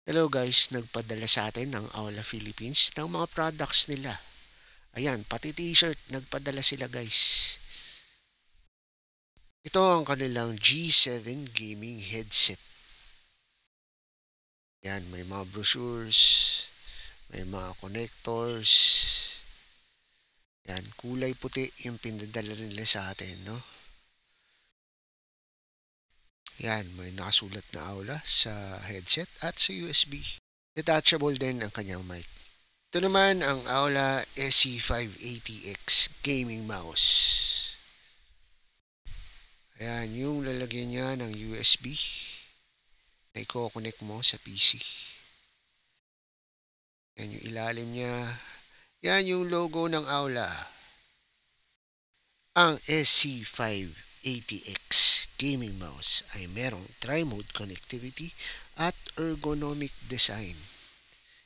Hello guys, nagpadala sa atin ng Aula Philippines ng mga products nila. Ayan, pati t-shirt, nagpadala sila guys. Ito ang kanilang G7 gaming headset. Ayan, may mga brochures, may mga connectors. Ayan, kulay puti yung pinadala nila sa atin, no? Ayan, may nakasulat na Aula sa headset at sa USB. Detachable din ang kanyang mic. Ito naman ang Aula SC580X gaming mouse. Ayan, yung lalagyan niya ng USB na i-connect mo sa PC. Yan yung ilalim niya. Yan yung logo ng Aula. Ang SC580X gaming mouse ay merong tri-mode connectivity at ergonomic design.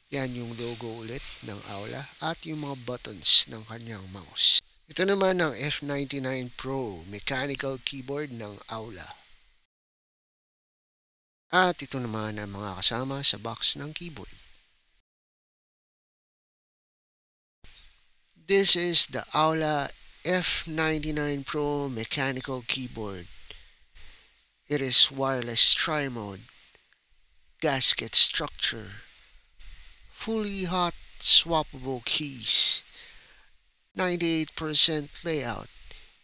Yan yung logo ulit ng Aula at yung mga buttons ng kanyang mouse. Ito naman ang F99 Pro mechanical keyboard ng Aula. At ito naman ang mga kasama sa box ng keyboard. This is the Aula F99 Pro mechanical keyboard. It is wireless tri-mode, gasket structure, fully hot swappable keys, 98% layout,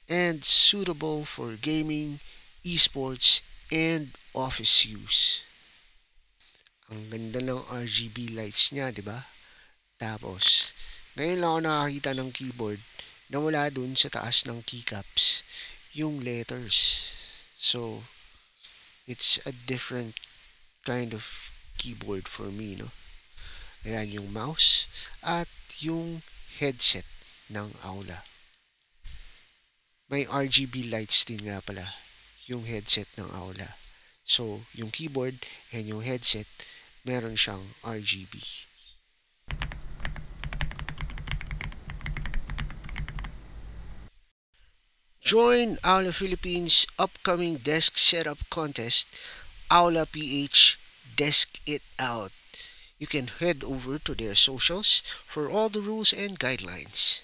and suitable for gaming, esports, and office use. Ang ganda ng RGB lights niya, di ba? Tapos, ngayon lang ako nakakita ng keyboard na wala dun sa taas ng keycaps yung letters. So, it's a different kind of keyboard for me, no? Ayan yung mouse at yung headset ng Aula. May RGB lights din nga pala yung headset ng Aula. So, yung keyboard and yung headset, meron siyang RGB. Join Aula Philippines' upcoming desk setup contest, Aula PH Desk It Out. You can head over to their socials for all the rules and guidelines.